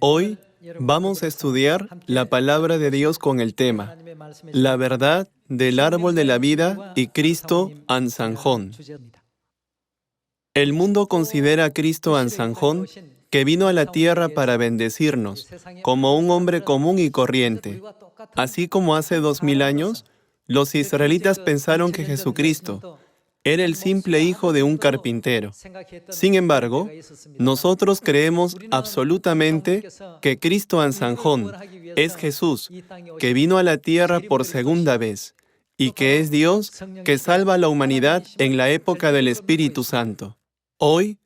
Hoy vamos a estudiar la palabra de Dios con el tema La verdad del árbol de la vida y Cristo Ansanjón. El mundo considera a Cristo Ansanjón, que vino a la tierra para bendecirnos, como un hombre común y corriente. Así como hace 2000 años, los israelitas pensaron que Jesucristo era el simple hijo de un carpintero. Sin embargo, nosotros creemos absolutamente que Cristo Ansanjón es Jesús, que vino a la tierra por segunda vez, y que es Dios que salva a la humanidad en la época del Espíritu Santo. Hoy,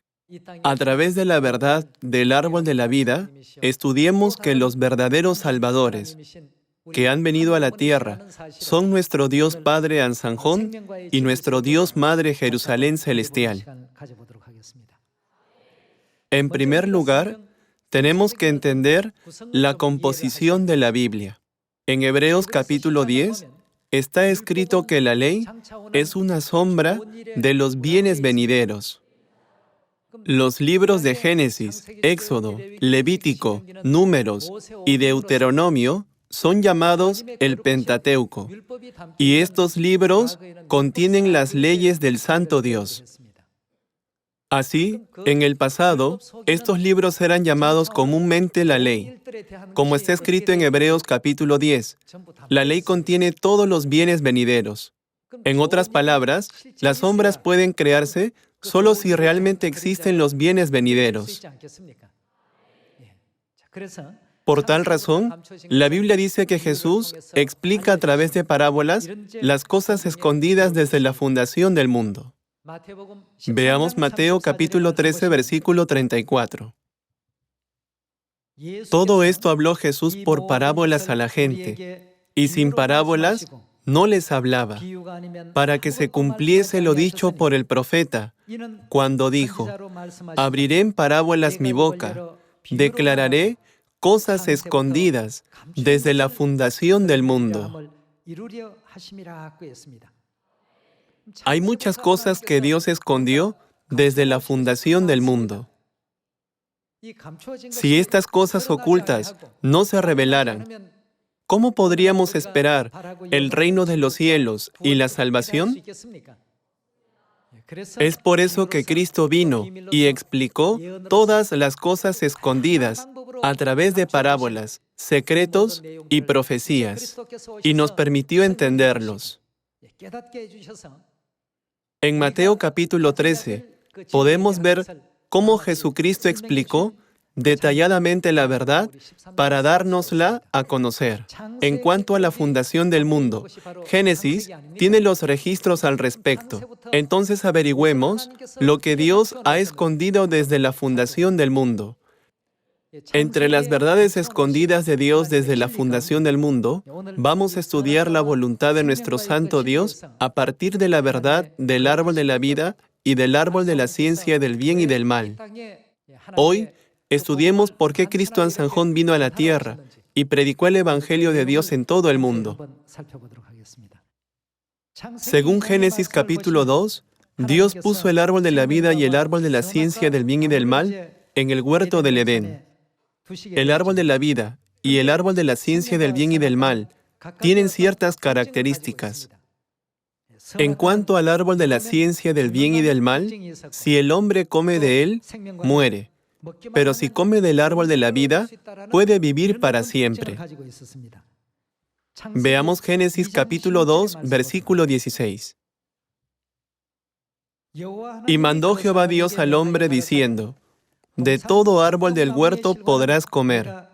a través de la verdad del árbol de la vida, estudiemos que los verdaderos salvadores que han venido a la tierra son nuestro Dios Padre Ansanjón y nuestro Dios Madre Jerusalén Celestial. En primer lugar, tenemos que entender la composición de la Biblia. En Hebreos capítulo 10 está escrito que la ley es una sombra de los bienes venideros. Los libros de Génesis, Éxodo, Levítico, Números y Deuteronomio son llamados el Pentateuco, y estos libros contienen las leyes del Santo Dios. Así, en el pasado, estos libros eran llamados comúnmente la ley. Como está escrito en Hebreos capítulo 10, la ley contiene todos los bienes venideros. En otras palabras, las sombras pueden crearse solo si realmente existen los bienes venideros. Por tal razón, la Biblia dice que Jesús explica a través de parábolas las cosas escondidas desde la fundación del mundo. Veamos Mateo capítulo 13, versículo 34. Todo esto habló Jesús por parábolas a la gente, y sin parábolas no les hablaba, para que se cumpliese lo dicho por el profeta, cuando dijo: abriré en parábolas mi boca, declararé cosas escondidas desde la fundación del mundo. Hay muchas cosas que Dios escondió desde la fundación del mundo. Si estas cosas ocultas no se revelaran, ¿cómo podríamos esperar el reino de los cielos y la salvación? Es por eso que Cristo vino y explicó todas las cosas escondidas a través de parábolas, secretos y profecías, y nos permitió entenderlos. En Mateo capítulo 13, podemos ver cómo Jesucristo explicó detalladamente la verdad para dárnosla a conocer. En cuanto a la fundación del mundo, Génesis tiene los registros al respecto. Entonces averigüemos lo que Dios ha escondido desde la fundación del mundo. Entre las verdades escondidas de Dios desde la fundación del mundo, vamos a estudiar la voluntad de nuestro Santo Dios a partir de la verdad del árbol de la vida y del árbol de la ciencia del bien y del mal. Hoy, estudiemos por qué Cristo Ansanjón vino a la tierra y predicó el Evangelio de Dios en todo el mundo. Según Génesis capítulo 2, Dios puso el árbol de la vida y el árbol de la ciencia del bien y del mal en el huerto del Edén. El árbol de la vida y el árbol de la ciencia del bien y del mal tienen ciertas características. En cuanto al árbol de la ciencia del bien y del mal, si el hombre come de él, muere. Pero si come del árbol de la vida, puede vivir para siempre. Veamos Génesis capítulo 2, versículo 16. Y mandó Jehová Dios al hombre diciendo: de todo árbol del huerto podrás comer.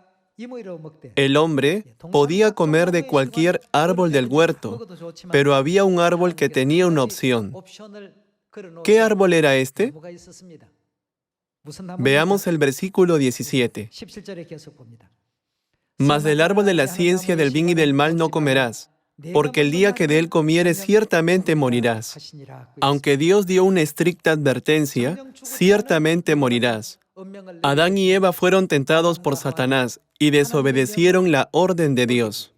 El hombre podía comer de cualquier árbol del huerto, pero había un árbol que tenía una opción. ¿Qué árbol era este? Veamos el versículo 17. Mas del árbol de la ciencia del bien y del mal no comerás, porque el día que de él comieres ciertamente morirás. Aunque Dios dio una estricta advertencia, ciertamente morirás. Adán y Eva fueron tentados por Satanás y desobedecieron la orden de Dios.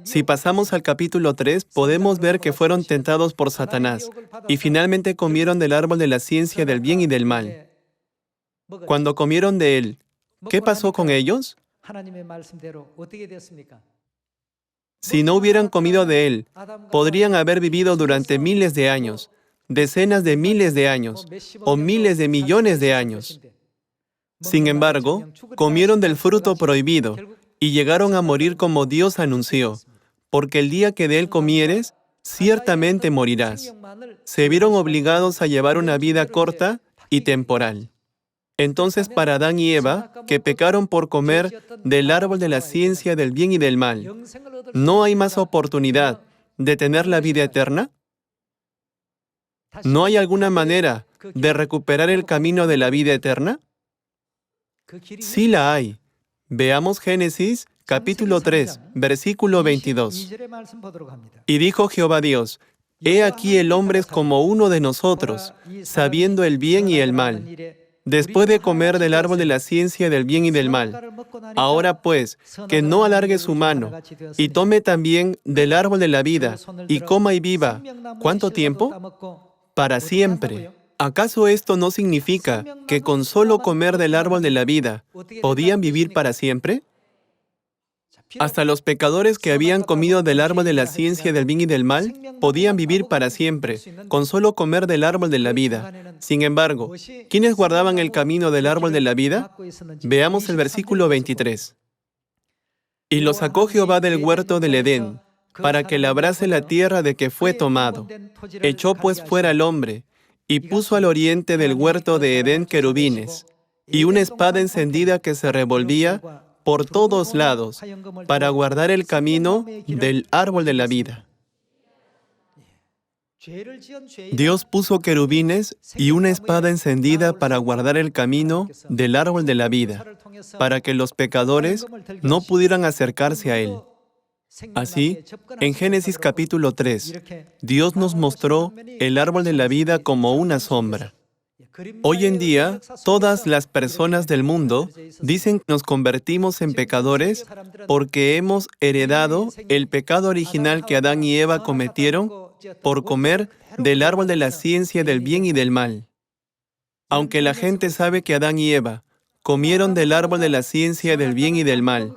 Si pasamos al capítulo 3, podemos ver que fueron tentados por Satanás y finalmente comieron del árbol de la ciencia del bien y del mal. Cuando comieron de él, ¿qué pasó con ellos? Si no hubieran comido de él, podrían haber vivido durante miles de años, decenas de miles de años o miles de millones de años. Sin embargo, comieron del fruto prohibido y llegaron a morir como Dios anunció, porque el día que de él comieres, ciertamente morirás. Se vieron obligados a llevar una vida corta y temporal. Entonces, para Adán y Eva, que pecaron por comer del árbol de la ciencia del bien y del mal, ¿no hay más oportunidad de tener la vida eterna? ¿No hay alguna manera de recuperar el camino de la vida eterna? Sí la hay. Veamos Génesis, capítulo 3, versículo 22. Y dijo Jehová Dios, he aquí el hombre es como uno de nosotros, sabiendo el bien y el mal. Después de comer del árbol de la ciencia del bien y del mal. Ahora pues, que no alargue su mano, y tome también del árbol de la vida, y coma y viva. ¿Cuánto tiempo? Para siempre. ¿Acaso esto no significa que con solo comer del árbol de la vida podían vivir para siempre? Hasta los pecadores que habían comido del árbol de la ciencia del bien y del mal podían vivir para siempre, con solo comer del árbol de la vida. Sin embargo, ¿quiénes guardaban el camino del árbol de la vida? Veamos el versículo 23. Y lo sacó Jehová del huerto del Edén, para que labrase la tierra de que fue tomado. Echó pues fuera al hombre, y puso al oriente del huerto de Edén querubines, y una espada encendida que se revolvía por todos lados, para guardar el camino del árbol de la vida. Dios puso querubines y una espada encendida para guardar el camino del árbol de la vida, para que los pecadores no pudieran acercarse a él. Así, en Génesis capítulo 3, Dios nos mostró el árbol de la vida como una sombra. Hoy en día, todas las personas del mundo dicen que nos convertimos en pecadores porque hemos heredado el pecado original que Adán y Eva cometieron por comer del árbol de la ciencia del bien y del mal. Aunque la gente sabe que Adán y Eva comieron del árbol de la ciencia del bien y del mal,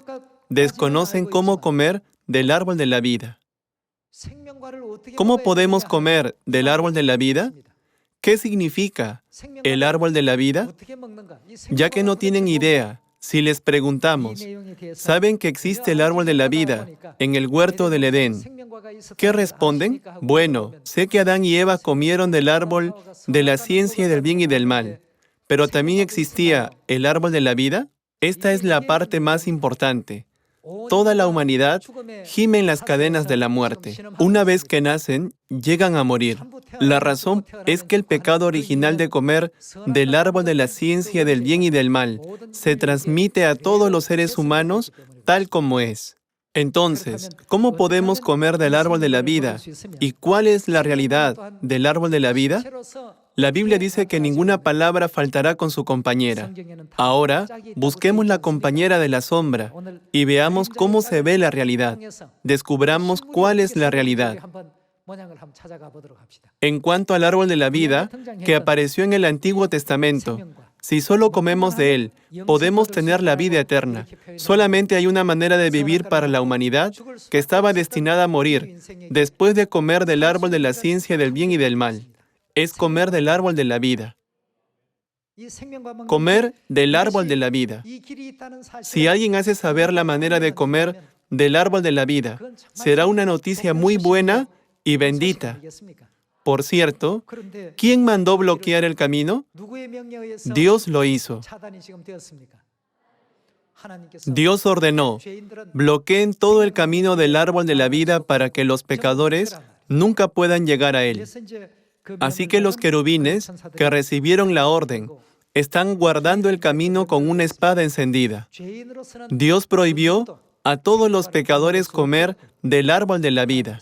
desconocen cómo comer del árbol de la vida. ¿Cómo podemos comer del árbol de la vida? ¿Qué significa el árbol de la vida? Ya que no tienen idea, si les preguntamos, ¿saben que existe el árbol de la vida en el huerto del Edén? ¿Qué responden? Bueno, sé que Adán y Eva comieron del árbol de la ciencia del bien y del mal, pero también existía el árbol de la vida. Esta es la parte más importante. Toda la humanidad gime en las cadenas de la muerte. Una vez que nacen, llegan a morir. La razón es que el pecado original de comer del árbol de la ciencia del bien y del mal se transmite a todos los seres humanos tal como es. Entonces, ¿cómo podemos comer del árbol de la vida? ¿Y cuál es la realidad del árbol de la vida? La Biblia dice que ninguna palabra faltará con su compañera. Ahora, busquemos la compañera de la sombra y veamos cómo se ve la realidad. Descubramos cuál es la realidad. En cuanto al árbol de la vida, que apareció en el Antiguo Testamento, si solo comemos de él, podemos tener la vida eterna. Solamente hay una manera de vivir para la humanidad que estaba destinada a morir después de comer del árbol de la ciencia del bien y del mal. Es comer del árbol de la vida. Comer del árbol de la vida. Si alguien hace saber la manera de comer del árbol de la vida, será una noticia muy buena y bendita. Por cierto, ¿quién mandó bloquear el camino? Dios lo hizo. Dios ordenó, bloqueen todo el camino del árbol de la vida para que los pecadores nunca puedan llegar a él. Así que los querubines que recibieron la orden están guardando el camino con una espada encendida. Dios prohibió a todos los pecadores comer del árbol de la vida.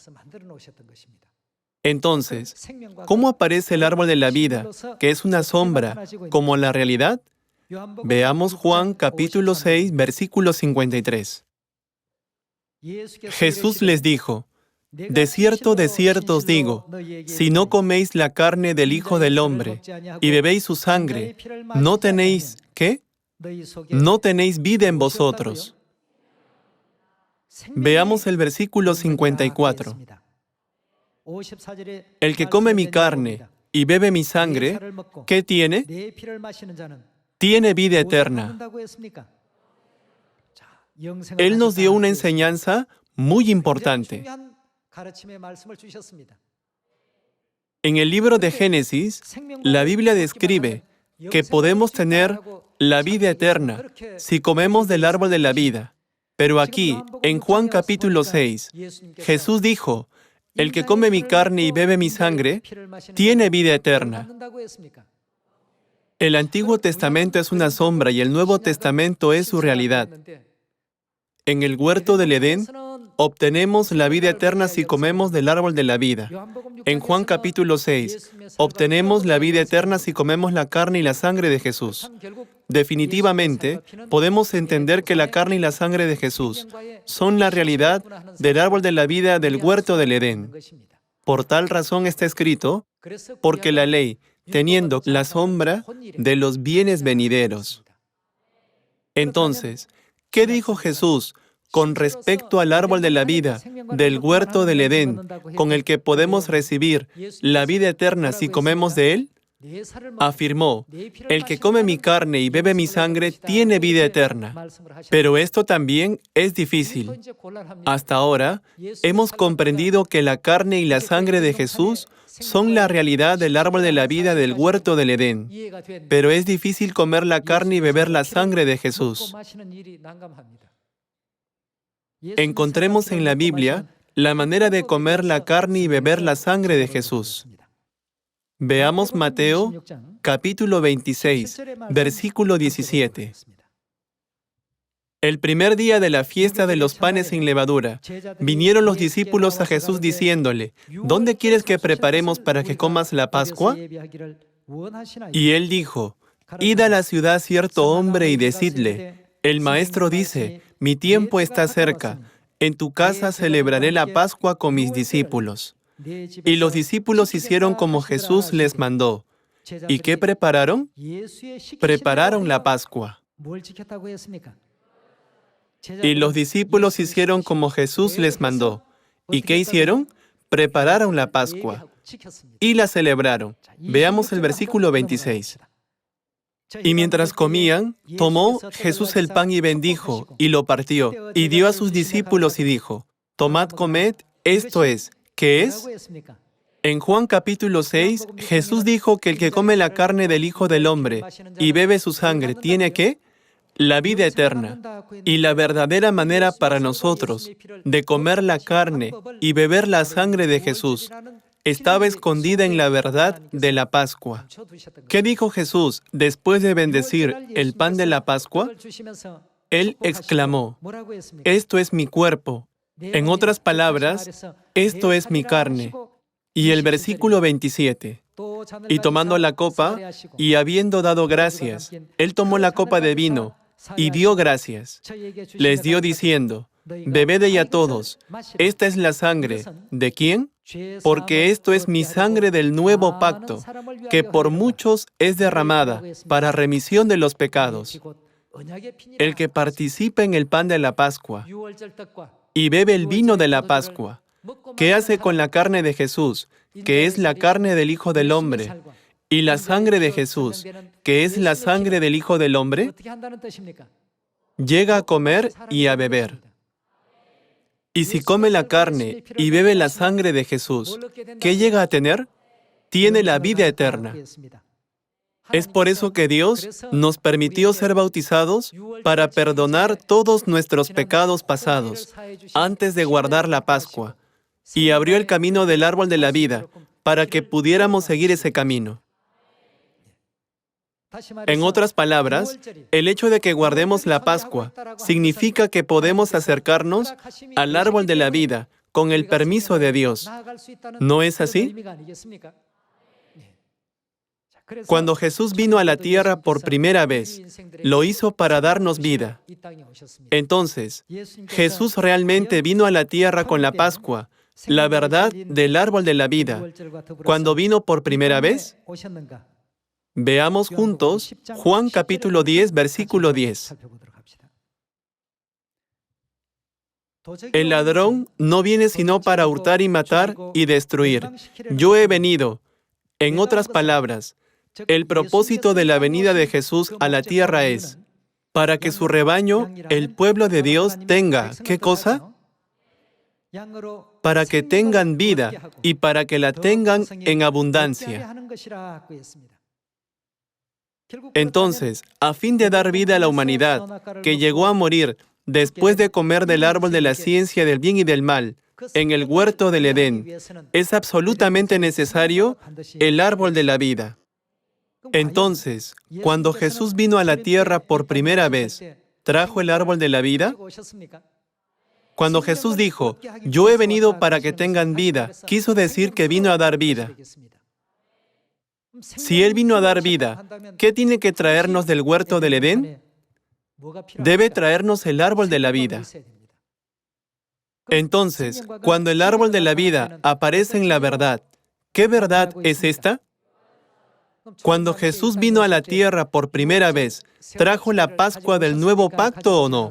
Entonces, ¿cómo aparece el árbol de la vida, que es una sombra, como la realidad? Veamos Juan capítulo 6, versículo 53. Jesús les dijo: de cierto os digo, si no coméis la carne del Hijo del Hombre y bebéis su sangre, no tenéis, ¿qué? No tenéis vida en vosotros. Veamos el versículo 54. El que come mi carne y bebe mi sangre, ¿qué tiene? Tiene vida eterna. Él nos dio una enseñanza muy importante. En el libro de Génesis, la Biblia describe que podemos tener la vida eterna si comemos del árbol de la vida. Pero aquí, en Juan capítulo 6, Jesús dijo: el que come mi carne y bebe mi sangre, tiene vida eterna. El Antiguo Testamento es una sombra y el Nuevo Testamento es su realidad. En el huerto del Edén, obtenemos la vida eterna si comemos del árbol de la vida. En Juan capítulo 6, obtenemos la vida eterna si comemos la carne y la sangre de Jesús. Definitivamente, podemos entender que la carne y la sangre de Jesús son la realidad del árbol de la vida del huerto del Edén. Por tal razón está escrito, porque la ley, teniendo la sombra de los bienes venideros. Entonces, ¿qué dijo Jesús con respecto al árbol de la vida del huerto del Edén, con el que podemos recibir la vida eterna si comemos de él? Afirmó: el que come mi carne y bebe mi sangre tiene vida eterna. Pero esto también es difícil. Hasta ahora, hemos comprendido que la carne y la sangre de Jesús son la realidad del árbol de la vida del huerto del Edén. Pero es difícil comer la carne y beber la sangre de Jesús. Encontremos en la Biblia la manera de comer la carne y beber la sangre de Jesús. Veamos Mateo, capítulo 26, versículo 17. El primer día de la fiesta de los panes sin levadura, vinieron los discípulos a Jesús diciéndole: ¿dónde quieres que preparemos para que comas la Pascua? Y él dijo: id a la ciudad cierto hombre y decidle: el maestro dice, mi tiempo está cerca, en tu casa celebraré la Pascua con mis discípulos. Y los discípulos hicieron como Jesús les mandó. ¿Y qué prepararon? Prepararon la Pascua. Y los discípulos hicieron como Jesús les mandó. ¿Y qué hicieron? Prepararon la Pascua. Y la celebraron. Veamos el versículo 26. Y mientras comían, tomó Jesús el pan y bendijo, y lo partió, y dio a sus discípulos y dijo: tomad, comed, esto es. ¿Qué es? En Juan capítulo 6, Jesús dijo que el que come la carne del Hijo del Hombre y bebe su sangre, ¿tiene qué? La vida eterna. Y la verdadera manera para nosotros de comer la carne y beber la sangre de Jesús estaba escondida en la verdad de la Pascua. ¿Qué dijo Jesús después de bendecir el pan de la Pascua? Él exclamó: esto es mi cuerpo. En otras palabras, esto es mi carne. Y el versículo 27. Y tomando la copa, y habiendo dado gracias, él tomó la copa de vino, y dio gracias. Les dio diciendo: bebed ella todos, esta es la sangre. ¿De quién? Porque esto es mi sangre del nuevo pacto, que por muchos es derramada para remisión de los pecados. El que participa en el pan de la Pascua y bebe el vino de la Pascua, ¿qué hace con la carne de Jesús, que es la carne del Hijo del Hombre, y la sangre de Jesús, que es la sangre del Hijo del Hombre? Llega a comer y a beber. Y si come la carne y bebe la sangre de Jesús, ¿qué llega a tener? Tiene la vida eterna. Es por eso que Dios nos permitió ser bautizados para perdonar todos nuestros pecados pasados antes de guardar la Pascua, y abrió el camino del árbol de la vida para que pudiéramos seguir ese camino. En otras palabras, el hecho de que guardemos la Pascua significa que podemos acercarnos al árbol de la vida con el permiso de Dios. ¿No es así? Cuando Jesús vino a la tierra por primera vez, lo hizo para darnos vida. Entonces, Jesús realmente vino a la tierra con la Pascua, la verdad del árbol de la vida. ¿Cuándo vino por primera vez? Veamos juntos Juan capítulo 10, versículo 10. El ladrón no viene sino para hurtar y matar y destruir. Yo he venido. En otras palabras, el propósito de la venida de Jesús a la tierra es para que su rebaño, el pueblo de Dios, tenga, ¿qué cosa? Para que tengan vida y para que la tengan en abundancia. Entonces, a fin de dar vida a la humanidad, que llegó a morir después de comer del árbol de la ciencia del bien y del mal, en el huerto del Edén, es absolutamente necesario el árbol de la vida. Entonces, cuando Jesús vino a la tierra por primera vez, ¿trajo el árbol de la vida? Cuando Jesús dijo, yo he venido para que tengan vida, quiso decir que vino a dar vida. Si Él vino a dar vida, ¿qué tiene que traernos del huerto del Edén? Debe traernos el árbol de la vida. Entonces, cuando el árbol de la vida aparece en la verdad, ¿qué verdad es esta? Cuando Jesús vino a la tierra por primera vez, ¿trajo la Pascua del nuevo pacto o no?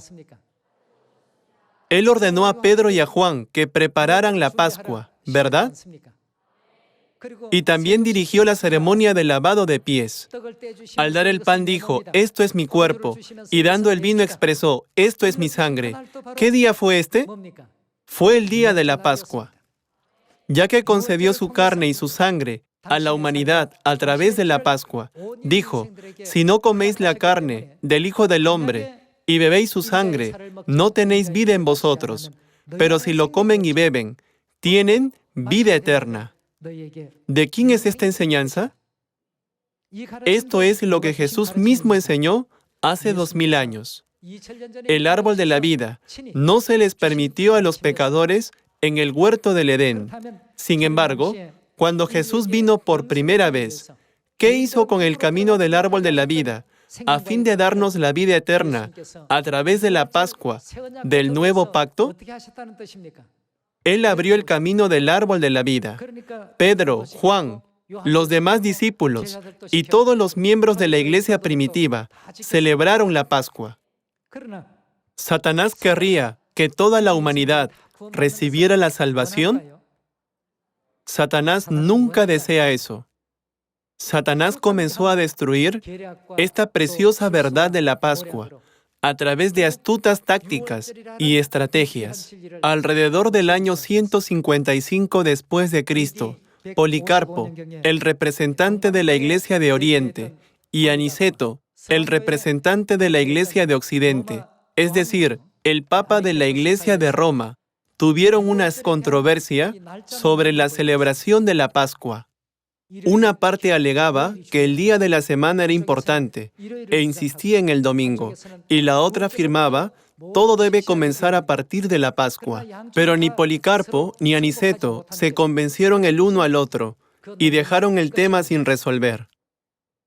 Él ordenó a Pedro y a Juan que prepararan la Pascua, ¿verdad? Y también dirigió la ceremonia del lavado de pies. Al dar el pan dijo, esto es mi cuerpo, y dando el vino expresó, esto es mi sangre. ¿Qué día fue este? Fue el día de la Pascua. Ya que concedió su carne y su sangre a la humanidad a través de la Pascua, dijo, si no coméis la carne del Hijo del Hombre y bebéis su sangre, no tenéis vida en vosotros, pero si lo comen y beben, tienen vida eterna. ¿De quién es esta enseñanza? Esto es lo que Jesús mismo enseñó hace 2000 años. El árbol de la vida no se les permitió a los pecadores en el huerto del Edén. Sin embargo, cuando Jesús vino por primera vez, ¿qué hizo con el camino del árbol de la vida a fin de darnos la vida eterna a través de la Pascua del nuevo pacto? Él abrió el camino del árbol de la vida. Pedro, Juan, los demás discípulos y todos los miembros de la iglesia primitiva celebraron la Pascua. ¿Satanás querría que toda la humanidad recibiera la salvación? Satanás nunca desea eso. Satanás comenzó a destruir esta preciosa verdad de la Pascua a través de astutas tácticas y estrategias. Alrededor del año 155 después de Cristo, Policarpo, el representante de la Iglesia de Oriente, y Aniceto, el representante de la Iglesia de Occidente, es decir, el Papa de la Iglesia de Roma, tuvieron una controversia sobre la celebración de la Pascua. Una parte alegaba que el día de la semana era importante e insistía en el domingo, y la otra afirmaba, todo debe comenzar a partir de la Pascua. Pero ni Policarpo ni Aniceto se convencieron el uno al otro y dejaron el tema sin resolver.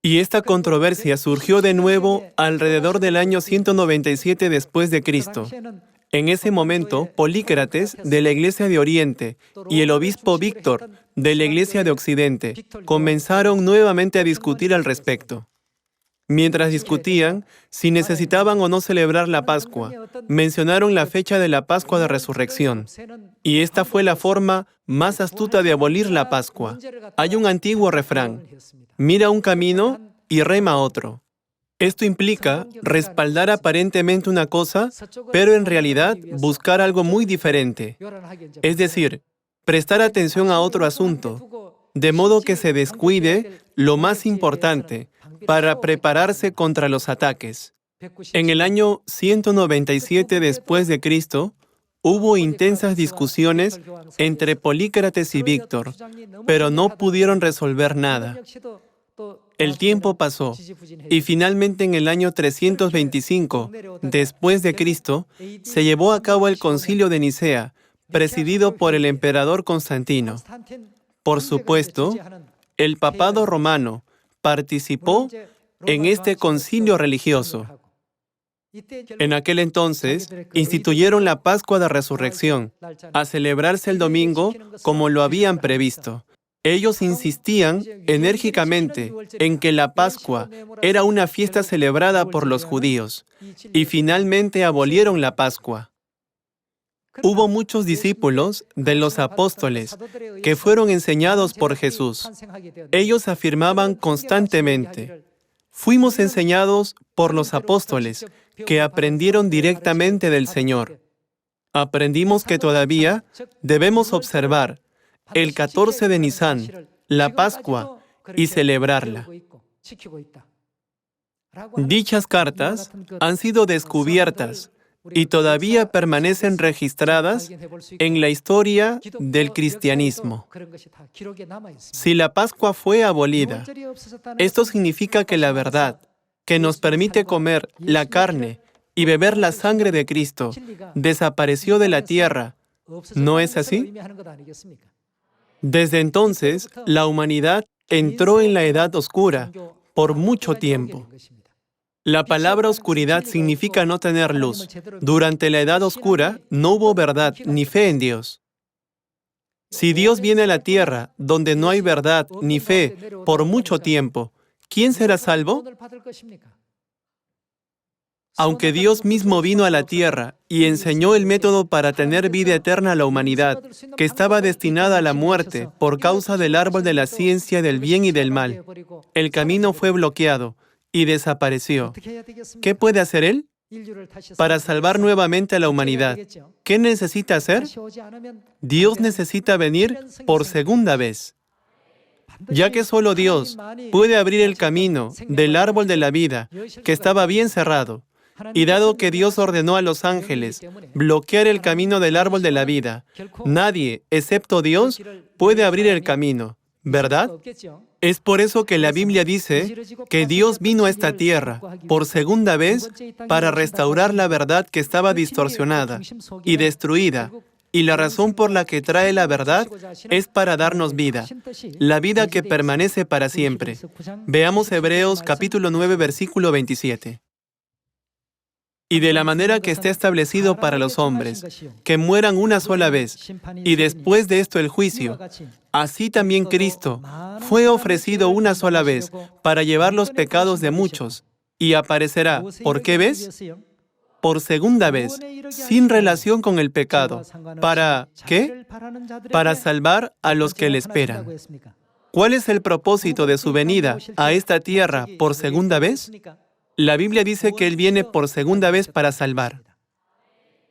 Y esta controversia surgió de nuevo alrededor del año 197 después de Cristo. En ese momento, Polícrates, de la Iglesia de Oriente, y el obispo Víctor, de la Iglesia de Occidente, comenzaron nuevamente a discutir al respecto. Mientras discutían si necesitaban o no celebrar la Pascua, mencionaron la fecha de la Pascua de Resurrección. Y esta fue la forma más astuta de abolir la Pascua. Hay un antiguo refrán, mira un camino y rema otro. Esto implica respaldar aparentemente una cosa, pero en realidad buscar algo muy diferente. Es decir, prestar atención a otro asunto, de modo que se descuide lo más importante para prepararse contra los ataques. En el año 197 después de Cristo, hubo intensas discusiones entre Polícrates y Víctor, pero no pudieron resolver nada. El tiempo pasó, y finalmente en el año 325, después de Cristo, se llevó a cabo el Concilio de Nicea, presidido por el emperador Constantino. Por supuesto, el papado romano participó en este concilio religioso. En aquel entonces, instituyeron la Pascua de Resurrección, a celebrarse el domingo como lo habían previsto. Ellos insistían enérgicamente en que la Pascua era una fiesta celebrada por los judíos, y finalmente abolieron la Pascua. Hubo muchos discípulos de los apóstoles que fueron enseñados por Jesús. Ellos afirmaban constantemente: fuimos enseñados por los apóstoles que aprendieron directamente del Señor. Aprendimos que todavía debemos observar el 14 de Nisan, la Pascua, y celebrarla. Dichas cartas han sido descubiertas y todavía permanecen registradas en la historia del cristianismo. Si la Pascua fue abolida, esto significa que la verdad, que nos permite comer la carne y beber la sangre de Cristo, desapareció de la tierra. ¿No es así? Desde entonces, la humanidad entró en la Edad Oscura por mucho tiempo. La palabra oscuridad significa no tener luz. Durante la Edad Oscura no hubo verdad ni fe en Dios. Si Dios viene a la tierra donde no hay verdad ni fe por mucho tiempo, ¿quién será salvo? Aunque Dios mismo vino a la tierra y enseñó el método para tener vida eterna a la humanidad, que estaba destinada a la muerte por causa del árbol de la ciencia del bien y del mal, el camino fue bloqueado y desapareció. ¿Qué puede hacer Él? Para salvar nuevamente a la humanidad, ¿qué necesita hacer? Dios necesita venir por segunda vez. Ya que solo Dios puede abrir el camino del árbol de la vida, que estaba bien cerrado, y dado que Dios ordenó a los ángeles bloquear el camino del árbol de la vida, nadie, excepto Dios, puede abrir el camino, ¿verdad? Es por eso que la Biblia dice que Dios vino a esta tierra por segunda vez para restaurar la verdad que estaba distorsionada y destruida. Y la razón por la que trae la verdad es para darnos vida, la vida que permanece para siempre. Veamos Hebreos capítulo 9, versículo 27. Y de la manera que está establecido para los hombres, que mueran una sola vez, y después de esto el juicio, así también Cristo fue ofrecido una sola vez para llevar los pecados de muchos, y aparecerá, ¿por qué vez? Por segunda vez, sin relación con el pecado. ¿Para qué? Para salvar a los que le esperan. ¿Cuál es el propósito de su venida a esta tierra por segunda vez? La Biblia dice que Él viene por segunda vez para salvar.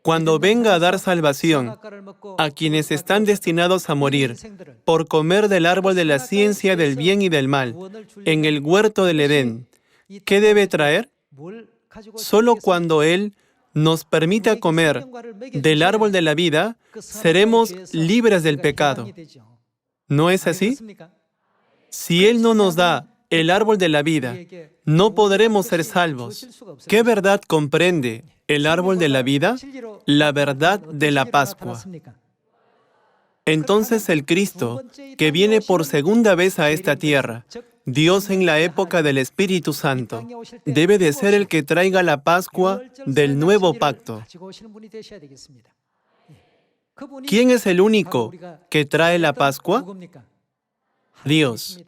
Cuando venga a dar salvación a quienes están destinados a morir por comer del árbol de la ciencia del bien y del mal en el huerto del Edén, ¿qué debe traer? Solo cuando Él nos permita comer del árbol de la vida, seremos libres del pecado. ¿No es así? Si Él no nos da el árbol de la vida, no podremos ser salvos. ¿Qué verdad comprende el árbol de la vida? La verdad de la Pascua. Entonces el Cristo, que viene por segunda vez a esta tierra, Dios en la época del Espíritu Santo, debe de ser el que traiga la Pascua del nuevo pacto. ¿Quién es el único que trae la Pascua? Dios.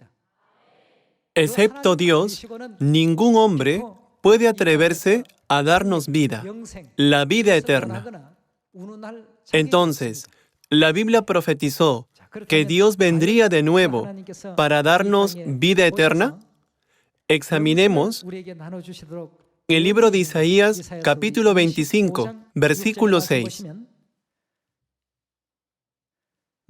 Excepto Dios, ningún hombre puede atreverse a darnos vida, la vida eterna. Entonces, la Biblia profetizó que Dios vendría de nuevo para darnos vida eterna. Examinemos el libro de Isaías, capítulo 25, versículo 6.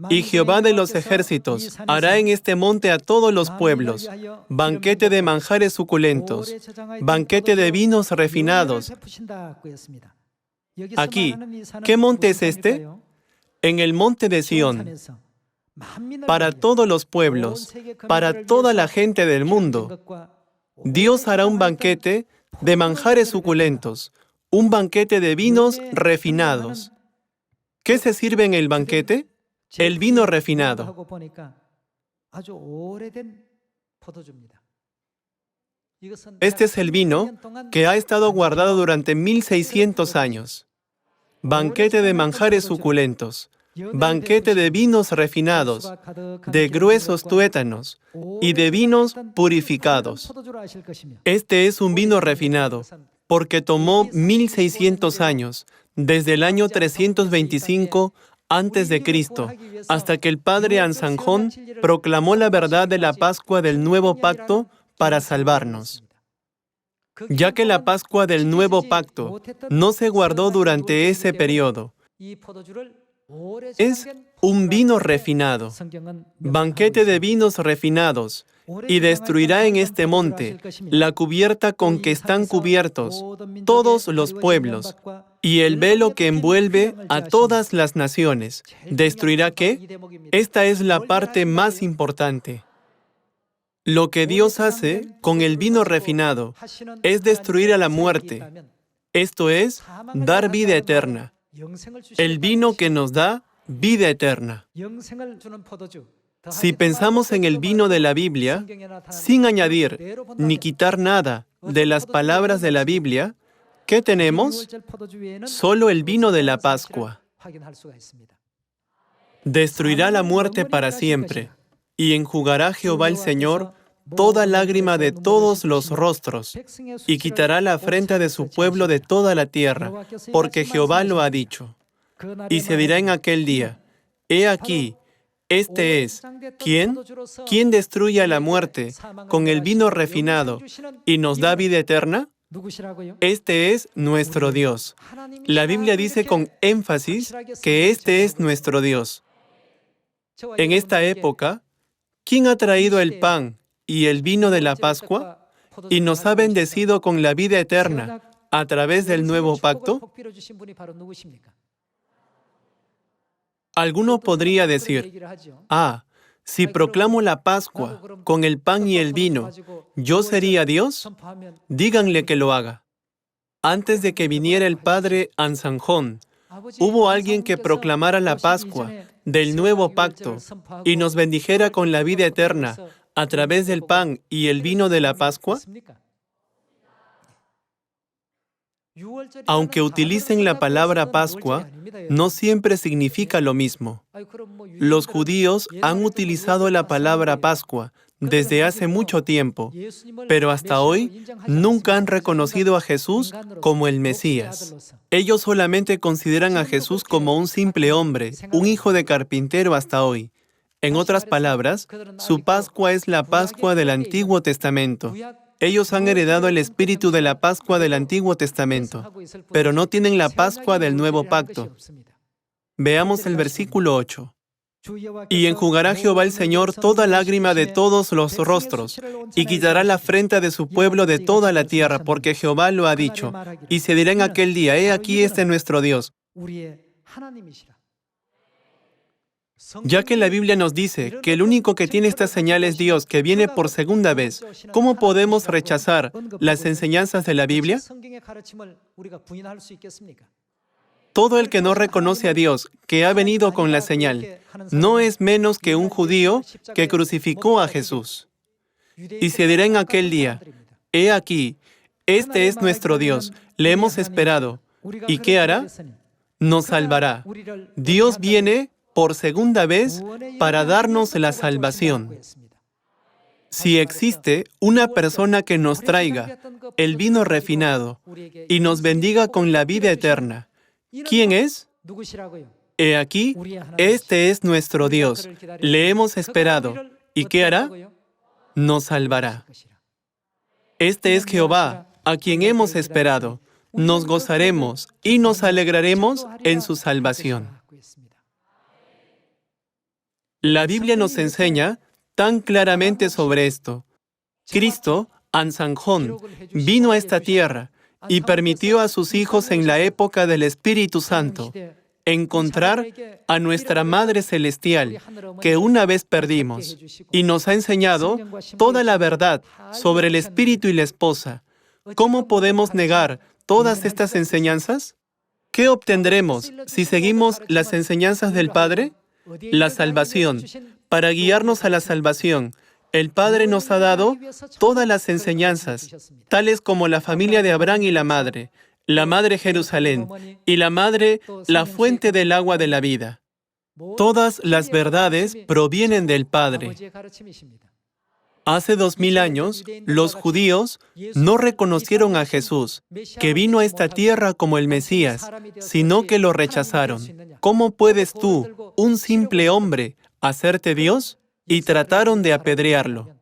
Y Jehová de los ejércitos hará en este monte a todos los pueblos banquete de manjares suculentos, banquete de vinos refinados. Aquí, ¿qué monte es este? En el monte de Sión. para todos los pueblos, para toda la gente del mundo. Dios hará un banquete de manjares suculentos, un banquete de vinos refinados. ¿Qué se sirve en el banquete? El vino refinado. Este es el vino que ha estado guardado durante 1600 años. Banquete de manjares suculentos, banquete de vinos refinados, de gruesos tuétanos y de vinos purificados. Este es un vino refinado, porque tomó 1600 años, desde el año 325 antes de Cristo, hasta que el padre Ansanjón proclamó la verdad de la Pascua del Nuevo Pacto para salvarnos. Ya que la Pascua del Nuevo Pacto no se guardó durante ese periodo, es un vino refinado, banquete de vinos refinados, y destruirá en este monte la cubierta con que están cubiertos todos los pueblos, y el velo que envuelve a todas las naciones. ¿Destruirá qué? Esta es la parte más importante. Lo que Dios hace con el vino refinado es destruir a la muerte, esto es, dar vida eterna. El vino que nos da vida eterna. Si pensamos en el vino de la Biblia, sin añadir ni quitar nada de las palabras de la Biblia, ¿qué tenemos? Solo el vino de la Pascua. Destruirá la muerte para siempre, y enjugará Jehová el Señor toda lágrima de todos los rostros, y quitará la afrenta de su pueblo de toda la tierra, porque Jehová lo ha dicho. Y se dirá en aquel día, he aquí, este es, ¿quién? ¿Quién destruye a la muerte con el vino refinado y nos da vida eterna? Este es nuestro Dios. La Biblia dice con énfasis que este es nuestro Dios. En esta época, ¿quién ha traído el pan y el vino de la Pascua y nos ha bendecido con la vida eterna a través del nuevo pacto? Alguno podría decir, si proclamo la Pascua con el pan y el vino, ¿yo sería Dios? Díganle que lo haga. Antes de que viniera el padre Ansanjón, hubo alguien que proclamara la Pascua del nuevo pacto y nos bendijera con la vida eterna a través del pan y el vino de la Pascua. Aunque utilicen la palabra Pascua, no siempre significa lo mismo. Los judíos han utilizado la palabra Pascua desde hace mucho tiempo, pero hasta hoy nunca han reconocido a Jesús como el Mesías. Ellos solamente consideran a Jesús como un simple hombre, un hijo de carpintero hasta hoy. En otras palabras, su Pascua es la Pascua del Antiguo Testamento. Ellos han heredado el espíritu de la Pascua del Antiguo Testamento, pero no tienen la Pascua del Nuevo Pacto. Veamos el versículo 8. Y enjugará Jehová el Señor toda lágrima de todos los rostros, y quitará la afrenta de su pueblo de toda la tierra, porque Jehová lo ha dicho. Y se dirá en aquel día, he aquí este nuestro Dios. Ya que la Biblia nos dice que el único que tiene esta señal es Dios, que viene por segunda vez, ¿cómo podemos rechazar las enseñanzas de la Biblia? Todo el que no reconoce a Dios, que ha venido con la señal, no es menos que un judío que crucificó a Jesús. Y se dirá en aquel día, he aquí, este es nuestro Dios, le hemos esperado. ¿Y qué hará? Nos salvará. Dios viene por segunda vez para darnos la salvación. Si existe una persona que nos traiga el vino refinado y nos bendiga con la vida eterna, ¿quién es? He aquí, este es nuestro Dios. Le hemos esperado. ¿Y qué hará? Nos salvará. Este es Jehová, a quien hemos esperado. Nos gozaremos y nos alegraremos en su salvación. La Biblia nos enseña tan claramente sobre esto. Cristo, Ansanjón, vino a esta tierra y permitió a sus hijos en la época del Espíritu Santo encontrar a nuestra Madre Celestial, que una vez perdimos, y nos ha enseñado toda la verdad sobre el Espíritu y la esposa. ¿Cómo podemos negar todas estas enseñanzas? ¿Qué obtendremos si seguimos las enseñanzas del Padre? La salvación. Para guiarnos a la salvación, el Padre nos ha dado todas las enseñanzas, tales como la familia de Abraham y la Madre Jerusalén, y la Madre, la fuente del agua de la vida. Todas las verdades provienen del Padre. Hace 2000 años, los judíos no reconocieron a Jesús, que vino a esta tierra como el Mesías, sino que lo rechazaron. ¿Cómo puedes tú, un simple hombre, hacerte Dios? Y trataron de apedrearlo.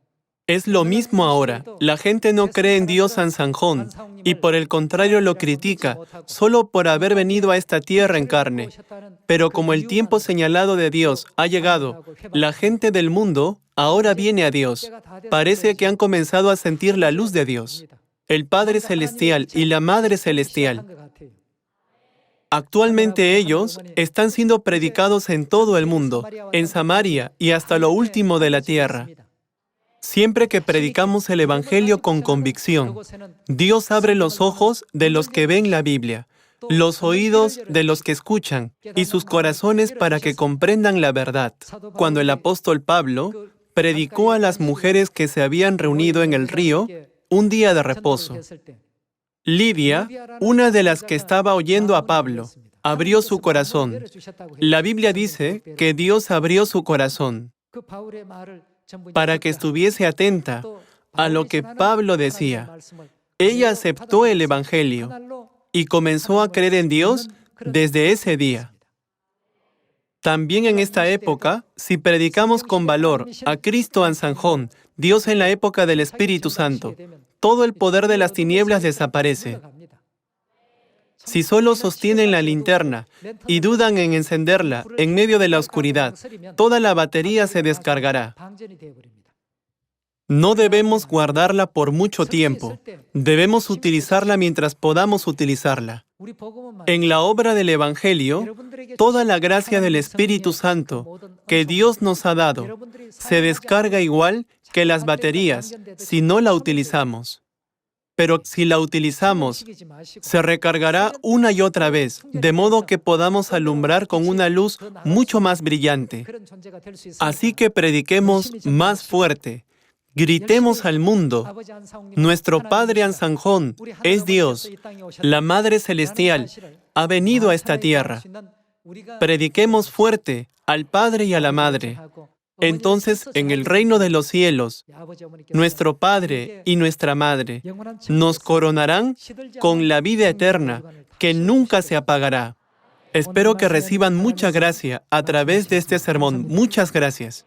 Es lo mismo ahora. La gente no cree en Dios Ansanjón y por el contrario lo critica solo por haber venido a esta tierra en carne. Pero como el tiempo señalado de Dios ha llegado, la gente del mundo ahora viene a Dios. Parece que han comenzado a sentir la luz de Dios, el Padre Celestial y la Madre Celestial. Actualmente ellos están siendo predicados en todo el mundo, en Samaria y hasta lo último de la tierra. Siempre que predicamos el Evangelio con convicción, Dios abre los ojos de los que ven la Biblia, los oídos de los que escuchan y sus corazones para que comprendan la verdad. Cuando el apóstol Pablo predicó a las mujeres que se habían reunido en el río un día de reposo, Lidia, una de las que estaba oyendo a Pablo, abrió su corazón. La Biblia dice que Dios abrió su corazón para que estuviese atenta a lo que Pablo decía. Ella aceptó el Evangelio y comenzó a creer en Dios desde ese día. También en esta época, si predicamos con valor a Cristo Ansanjón, Dios en la época del Espíritu Santo, todo el poder de las tinieblas desaparece. Si solo sostienen la linterna y dudan en encenderla en medio de la oscuridad, toda la batería se descargará. No debemos guardarla por mucho tiempo. Debemos utilizarla mientras podamos utilizarla. En la obra del Evangelio, toda la gracia del Espíritu Santo que Dios nos ha dado se descarga igual que las baterías si no la utilizamos. Pero si la utilizamos, se recargará una y otra vez, de modo que podamos alumbrar con una luz mucho más brillante. Así que prediquemos más fuerte. Gritemos al mundo. Nuestro Padre Ansanjón es Dios. La Madre Celestial ha venido a esta tierra. Prediquemos fuerte al Padre y a la Madre. Entonces, en el reino de los cielos, nuestro Padre y nuestra Madre nos coronarán con la vida eterna que nunca se apagará. Espero que reciban mucha gracia a través de este sermón. Muchas gracias.